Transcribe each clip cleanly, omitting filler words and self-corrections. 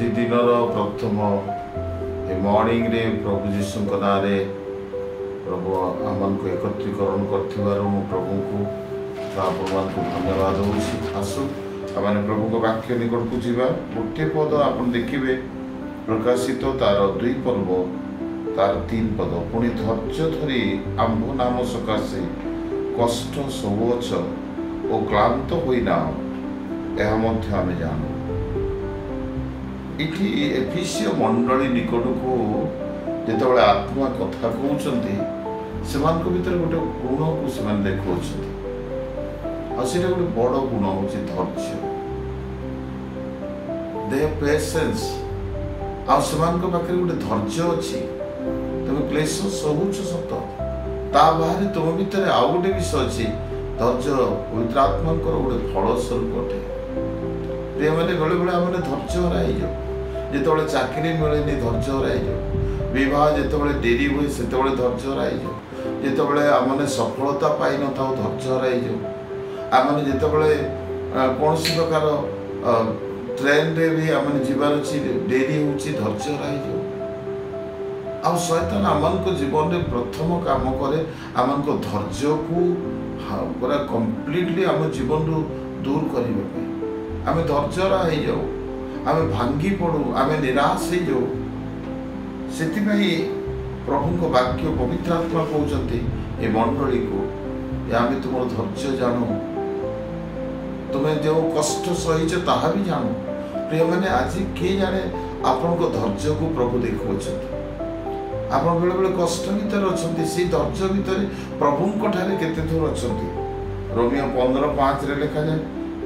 आज दिन प्रथम मॉर्निंग रे प्रभु जीशु ना प्रभु आम को एकत्रीकरण कर प्रभु को आपण को धन्यवाद हो। आसु आम प्रभु को वाक्य निकट को जीवा। गोटे पद आप देखिए प्रकाशित तार 2 पर्व तार 3 पद पुणी धैर्य धरी आंभ नाम सकाशे कष्ट शोच और क्लांत होना यह आम जानू। इठी एफिसिय मंडली निकट को जिते आत्मा कथा कहते से भीतर गोटे गुण को से देखा गोटे बड़ गुण हूँ धैर्य। दे पेशेंस आसे पाखे गोटे धैर्य अच्छी। तुम क्लेश सहूच सत ता बाहर तुम भीतर आउ गोटे विषय अच्छी धैर्य पवित्र आत्मा गोटे फल स्वरूप अटे। प्रिय मैंने बेले बेले आम धैर्य हराई जाओ जिते चाकरी मिले धैर्य हराई जाओ विवाह जिते डेरी हुए से धैर्य हराई जाओ जिते आमने सफलता पाई न था धैर्य हराई जाओ आमने जिते कौन प्रकार ट्रेन रे भी आम जीवार अच्छी डेरी हो धैर्य हराई जाओ। आ शैतान आम जीवन में प्रथम काम करे आम धैर्य को पूरा कंप्लीटली आम जीवन रू दूर करने आम धैर्य हराई जाओ आम भांगी पड़ू आम निराश हो जाऊ। से प्रभु को वाक्य पवित्र आत्मा कहते ये मंडली को आम तुम धैर्य जानू तुम्हें जो कष्ट सहीच ताहा भी जानू। प्रिय मैंने आज किए जाने आपण को धैर्य को प्रभु देखा आप बेले बेले कष्ट भीतर अच्छा से धैर्य भीतर प्रभु केते दूर अच्छा। रोमियो 15:5 लिखा जाए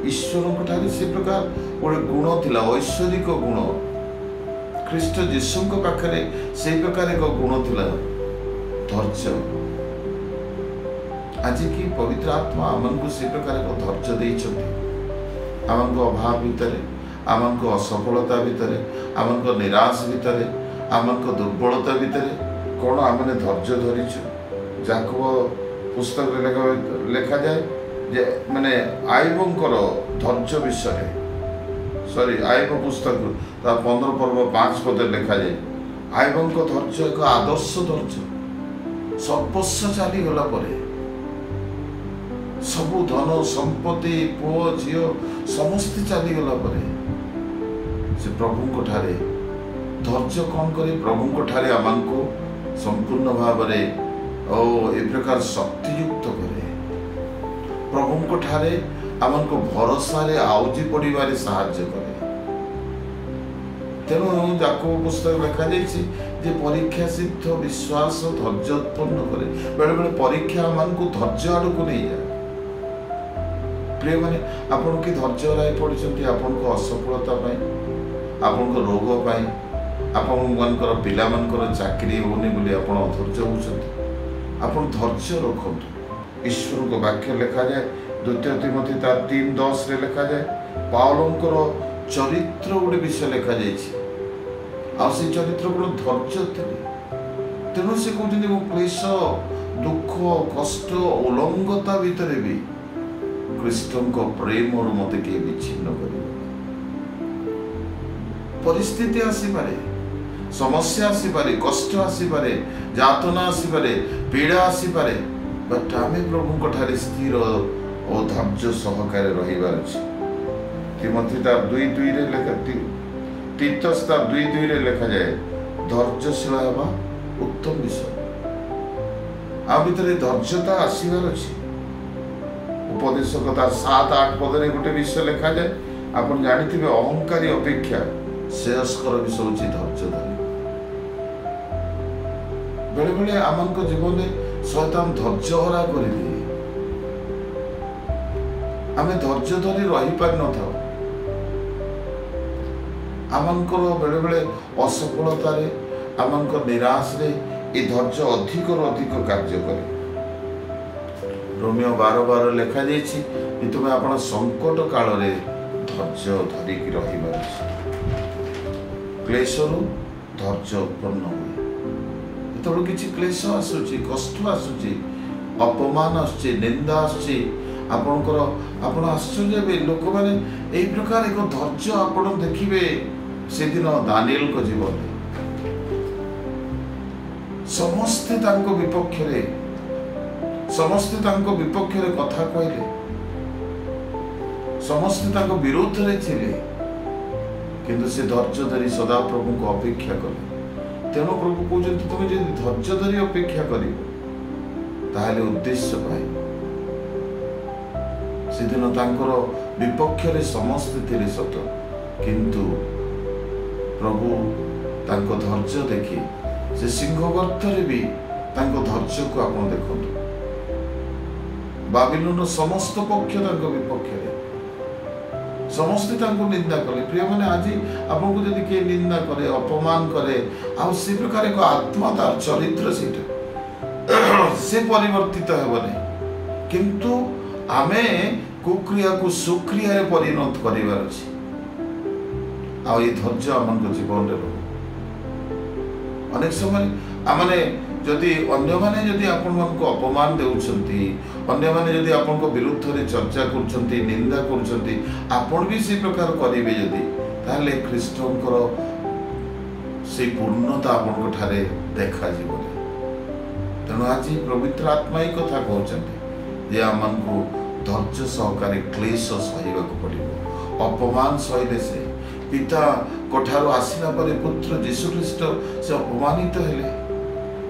ईश्वर से प्रकार गोटे गुण थिला ऐश्वरिक गुण ख्रीष्ट जीशु पाखे से प्रकार एक गुण थिला धैर्य। आज की पवित्र आत्मा आमको से प्रकार एक धैर्य देइछथि। आमको अभाव भितर आमको असफलता भितर आमको निराश भितर आमको दुर्बलता भितर कौन आमने धैर्य धरीछु। याकूब पुस्तक लिखा जाए जे माने आयुबंकर धैर्य विषय सॉरी आयुब पुस्तक 15 पर्व 5 पद लिखा जाए आयुबंक धैर्य एक आदर्श धैर्य। सर्वस्व चली गला परे सबु धन संपत्ति पुओ झील समस्त चली गला परे से प्रभु को ठारे धैर्य कौन करे प्रभु को ठारे आमको संपूर्ण भाव में और ए प्रकार शक्तियुक्त करे प्रभु को ठारे आमको भरोसा रे आउजी पड़िबारे साहाय्य करे। तेणु याकूब पुस्तक लिखा जे परीक्षा सिद्ध विश्वास धैर्य उत्पन्न करे। बेले बेले परीक्षा आमको धैर्य आड़ को नहीं जाए। प्रिय माने आपन की धैर्य हराई पड़छंती आपन को असफलता पाई आपन को रोग पाई आपन मनकर पिला मनकर चाकरी होनी बोली आपन अधैर्य होछंती आपन धैर्य रखंतु। ईश्वर को वाक्य लिखा जाए 2 तिमोथी 3:10 रे लिखा जाए पाउलंकर चरित्र गोटे विषय लिखा जाए से चरित्र गोटे धैर्य थे। तेणु से कहते मो क्लेश दुख कष्ट उलंघता भितर भी ख्रीष्टों को प्रेम और मत किए विच्छिन्न कर परिस्थिति आसीपारे समस्या आसीपारे कष्ट आसीपारे यातना आसीपारे पीड़ा आसीपारे बट आम प्रभु को ठारे स्थिर और धैर्य सहकार रहिबार अछि। तिमोथी 2:2 रे लिखा तीतस 2:2 रे लिखा जाए धैर्यशील हेबा उत्तम विषय। आ भीतर धैर्यता आसीबार अछि। उपदेशकता 7-8 पद रे गोटे विषय लिखा जाए आपण जानिथिबे अहंकारी अपेक्षा श्रेयस्कर विषय होछि धैर्य धरी। बेले बेले आमको जीवन में शैतान धैर्य हरा कर दिए आम धैर्य धरी रही पारि न था आमको बेले बेले असफलता रे आमको निराश रे ये धैर्य अधिक अधिक कार्य करे। रोमियो 12:12 लिखा जाइछि कि तुम आपण संकट काल रे धैर्य धरिकी रहिबार अछि। क्लेशरू धैर्य उत्पन्न हुए जो किसी क्लेश आसूची कष्ट आसूची अपमान आसूची निंदा आसूची आपणकर आपण आश्चर्य भी लोक मैंने यही प्रकार एक धैर्य आप देखिए से दिन दानिएल को जीवन समस्ते तांको विपक्ष रे कथा कहले, समस्ते तांको विरोध रे थिले, किंतु से धैर्य धरी सदा प्रभु को अपेक्षा कले। तेणु प्रभु कहते तुम जो धैर्य धरी अपेक्षा कर उद्देश्य पाए से दिन तांकर विपक्ष रे समस्ते थिले सत, किंतु प्रभु तांको धैर्य देखी से सिंहगर्त रे भी तांको धैर्य को आप देखु। बाबिलोन समस्त पक्ष तांको विपक्ष रे समस्ते तांको निंदा कले। प्रिय माने आज आपको जदि के निंदा करे अपमान करे आ से प्रकार एक आत्मा तार चरित्र से परिवर्तित हेबने, किंतु आमे कुक्रिया को सुक्रिया रे परिणत करिवार अछि। आ ये धैर्य आमन जीवन रे अनेक समय आमने जदि अन्य माने जदि आपण मानको अपमान देउछंती, अन्य माने जदि आपण को विरुद्ध रे चर्चा करछंती, निंदा करछंती, आपण भी से प्रकार करिवे जदि, ताले ख्रीष्टनकर से पूर्णता आपण को ठारे देखा जीवने। तेणु आज पवित्र आत्मा ही कथा कहछंती जे आमन को धैर्य सहकारी क्लेश सहिबाक पड़िबो। अपमान सहिले से पिता कोठारो आसिला परे पुत्र यीशु ख्रीष्ट से अपमानित हेले,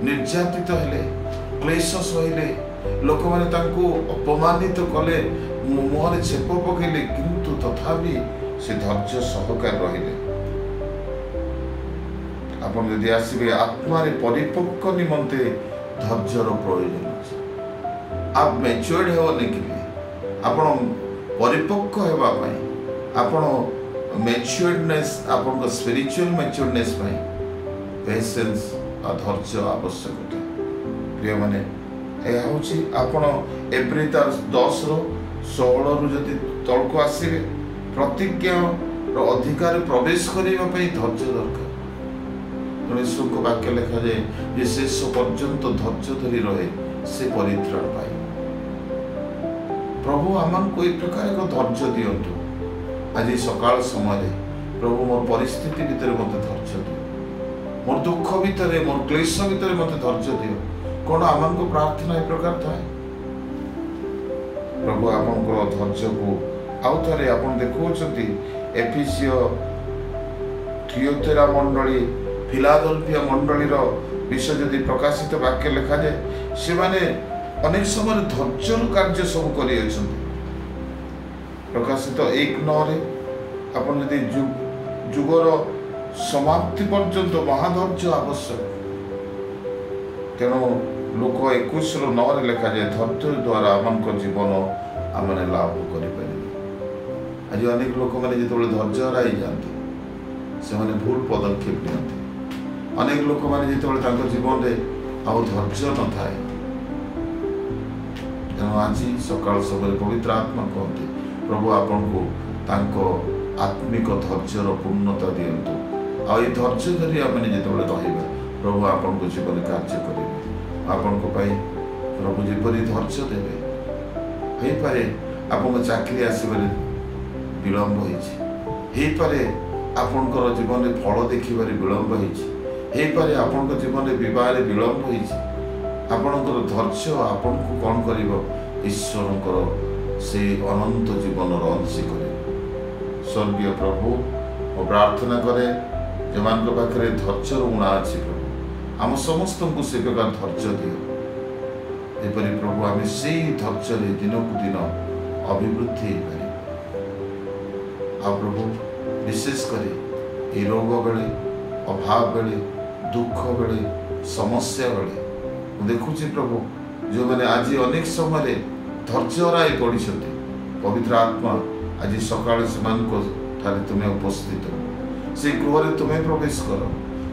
निर्यातित हेले, क्लेश सहिले, लोक माने तांको अपमानित कले, मुहरे छेप पकेले, किंतु तथापि से धैर्य सहकार रहिले। आपण यदि आसीबे आत्मा रे परिपक्व निमंते धैर्यर प्रयोजन अछि। आप मैच्योर्ड हेवने के लिए आपण परिपक्व हेबा पई आपण मैच्योर्डनेस आपण स्पिरिचुअल मैच्योर्डनेस पई पेशेंस आ धैर्य आवश्यक। प्रिय माने ए होची आपण एब्री 10 रो 16 रु जदि तळको आसीबे प्रतिज्ञा रो अधिकार प्रवेश करिबा पई धैर्य दरकार। ईश्वर को वाक्य लिखा जाए जे शेष पर्यंत धैर्य धरी रहे से परित्राण पाए। प्रभु आमन को एक प्रकार एक धैर्य दियंतु। आज सकाळ समय प्रभु मोर परिस्थिति भितर मते धैर्य दियो, मोर दुख भितर मोर क्लेश भितर मते धैर्य दियो। कौन आमन को प्रार्थना एक प्रकार थाए। प्रभु आपन को धैर्य को आउ थरे आपन देखौछंती एफिसियो थियोतेरा मंडली फिलाडेल्फिया मंडली रो विषय जदि प्रकाशित वाक्य लिखा जाए से माने अनेक समय धैर्य कार्य सब करि अछंती। प्रकाशित 1:9 रे आपन यदि जुगर समाप्ति पर्यंत महाधैर्य आवश्यक। तेणु लोक 21:9 रे लिखा जाए धैर्य द्वारा आमन जीवन आमने लाभ करि परिबे। आज अनेक लोक माने जेतबेले धैर्य हराई जाते से माने भूल पदक्षेप नियंती। अनेक लोक माने जेतबेले तांको जीवन रे आउ धैर्य न थाए। तेणु आज सकाळ समय पवित्र आत्मा कहते प्रभु आपन को तांको आत्मिक धैर्यर पूर्णता दियंतु। आ ये धैर्य धरी आमने जेतबेले रहिबा प्रभु आपन को जीवन कार्य करिबे। आपन को पाई प्रभु जेपरि धैर्य देबे हेई पारे आपन चाकरी आसीबारे विलंब होईछि, हेई पारे आपनकर जीवन रे फल देखिबारे विलंब होईछि, हेई पारे आपनकर जीवन रे विवाह रे विलंब होईछि। आपनकर धैर्य आपन को कोन करिवो ईश्वरकर से अनंत जीवन अंश करे। स्वर्गीय प्रभु ओ प्रार्थना करे जेमान पाखे धैर्यर उणा अच्छी प्रभु आम समस्त को से प्रकार धैर्य दियो एपरी प्रभु आम से धैर्य दिन को दिन अभिवृद्धि पारे। आ प्रभु विशेष करे ये रोग बेले अभाव बेले दुख बेले समस्या बेले देखुची प्रभु जो मैंने आज अनेक समय धैर्य हराई पड़ी पवित्र आत्मा आज सकाल से तुम्हें उपस्थित हो से गृह तुम्हें प्रवेश कर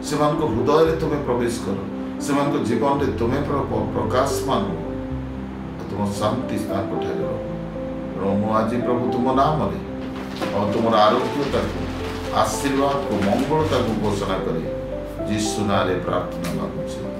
से हृदय रे तुम्हें प्रवेश कर से जीवन रे तुम्हें प्रकाशमान हो तुम शांति स्थान को ठारे रहो। आज प्रभु तुम नाम रे और तुम आरोग्यता को आशीर्वाद को मंगलता को घोषणा करे यीशु नाम रे प्रार्थना मांगुछि।